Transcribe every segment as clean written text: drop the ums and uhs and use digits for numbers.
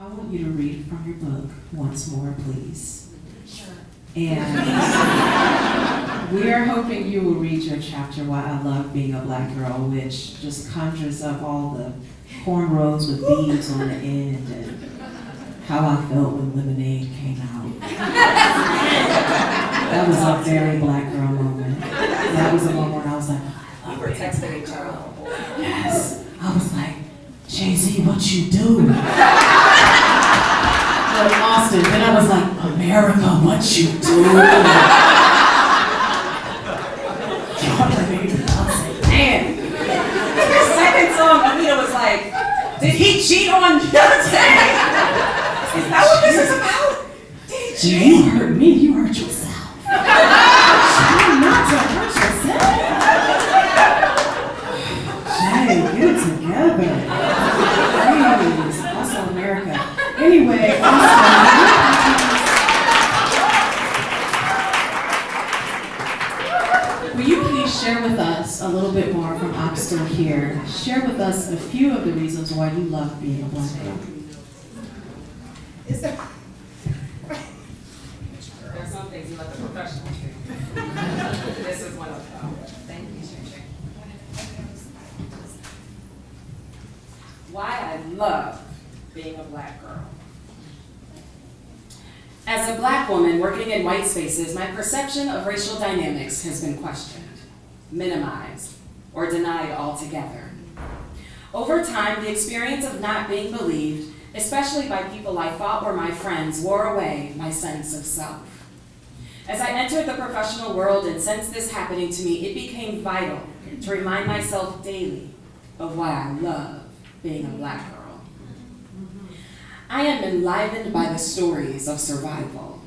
I want you to read from your book once more, please. Sure. And we are hoping you will read your chapter, Why I Love Being a Black Girl, which just conjures up all the cornrows with beads on the end and how I felt when Lemonade came out. That was a very black girl moment. That was a moment where I was like, We were texting each other. yes. I was like, Jay-Z, what you do? But Austin, then I was like, America, what you do? Man. The second song, Amena was like, did he cheat on Beyonce? Is that what this is about? Did you hurt me, you hurt yourself. Try not to hurt yourself. Jay, get it together. Please, also America. Anyway, will you please share with us a little bit more from I'm Still Here? Share with us a few of the reasons why you love being a black girl. There's some things you let the professionals do. This is one of them. Thank you, Sharon. Why I love being a black girl. As a black woman working in white spaces, my perception of racial dynamics has been questioned, minimized, or denied altogether. Over time, the experience of not being believed, especially by people I thought were my friends, wore away my sense of self. As I entered the professional world and sensed this happening to me, it became vital to remind myself daily of why I love being a black girl. I am enlivened by the stories of survival.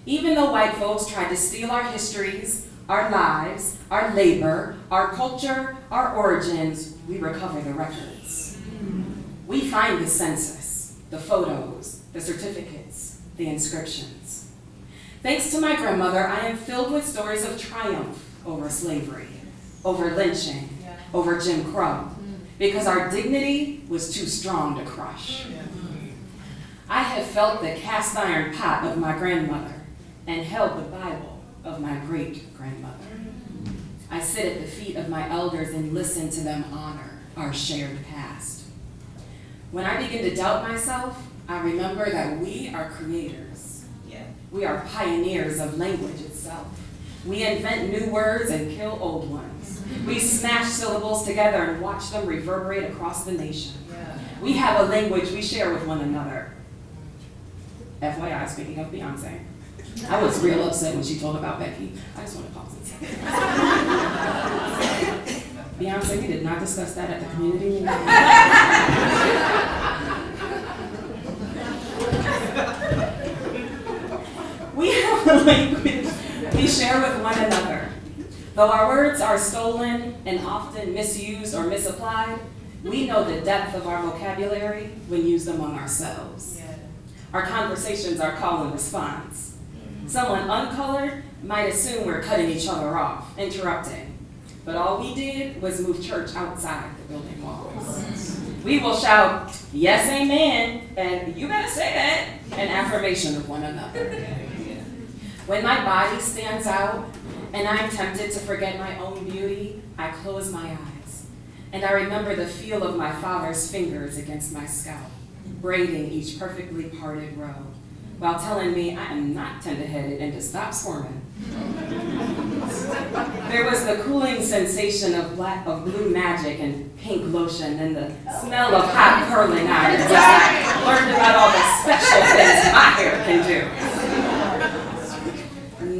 Even though white folks tried to steal our histories, our lives, our labor, our culture, our origins, we recover the records. We find the census, the photos, the certificates, the inscriptions. Thanks to my grandmother, I am filled with stories of triumph over slavery, over lynching, over Jim Crow, because our dignity was too strong to crush. I have felt the cast iron pot of my grandmother and held the Bible of my great-grandmother. I sit at the feet of my elders and listen to them honor our shared past. When I begin to doubt myself, I remember that we are creators. We are pioneers of language itself. We invent new words and kill old ones. We smash syllables together and watch them reverberate across the nation. We have a language we share with one another. FYI, speaking of Beyonce, I was real upset when she told about Becky. I just want to pause and say, Beyonce, we did not discuss that at the community meeting. We have a language we share with one another. Though our words are stolen and often misused or misapplied, we know the depth of our vocabulary when used among ourselves. Our conversations are call and response. Someone uncolored might assume we're cutting each other off, interrupting. But all we did was move church outside the building walls. We will shout, yes, amen, and you better say that, in affirmation of one another. When my body stands out and I'm tempted to forget my own beauty, I close my eyes. And I remember the feel of my father's fingers against my scalp, braiding each perfectly parted row, while telling me I am not tender-headed and to stop squirming. There was the cooling sensation of blue magic and pink lotion and the smell of hot curling iron as I learned about all the special things my hair can do.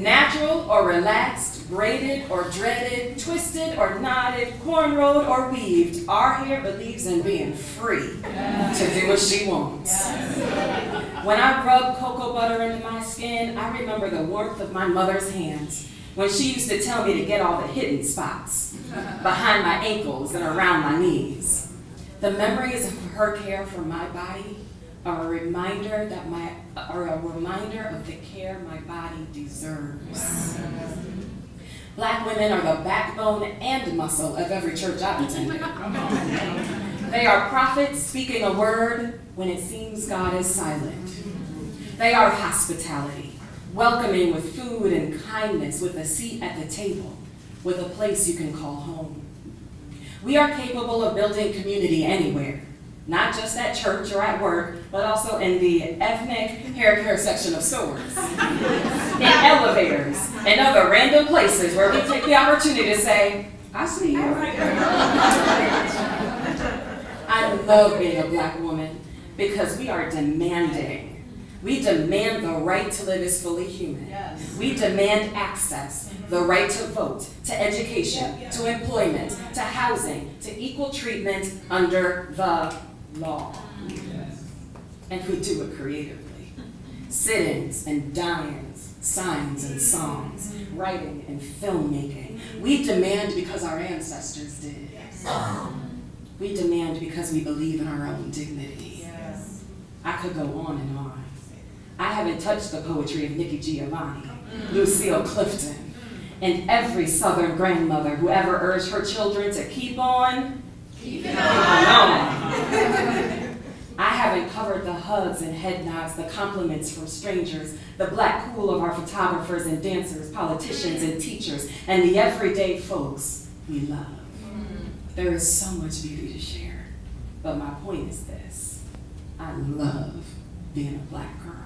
Natural or relaxed, braided or dreaded, twisted or knotted, cornrowed or weaved, our hair believes in being free to do what she wants. When I rub cocoa butter into my skin, I remember the warmth of my mother's hands when she used to tell me to get all the hidden spots behind my ankles and around my knees. The memories of her care for my body are a reminder of the care my body deserves. Black women are the backbone and muscle of every church I've attended. They are prophets speaking a word when it seems God is silent. They are hospitality, welcoming with food and kindness, with a seat at the table, with a place you can call home. We are capable of building community anywhere, not just at church or at work, but also in the ethnic hair care section of stores, in elevators, and other random places where we take the opportunity to say, I see you. I love being a Black woman because we are demanding. We demand the right to live as fully human. Yes. We demand access, the right to vote, to education, to employment, to housing, to equal treatment under the law. Yes. And we do it creatively. Sit-ins and die-ins, signs and songs, writing and filmmaking. We demand because our ancestors did. Yes. We demand because we believe in our own dignity. Yes. I could go on and on. I haven't touched the poetry of Nikki Giovanni, Lucille Clifton, and every Southern grandmother who ever urged her children to keep on. I haven't covered the hugs and head nods, the compliments from strangers, the Black cool of our photographers and dancers, politicians and teachers, and the everyday folks we love. There is so much beauty to share, but my point is this: I love being a Black girl.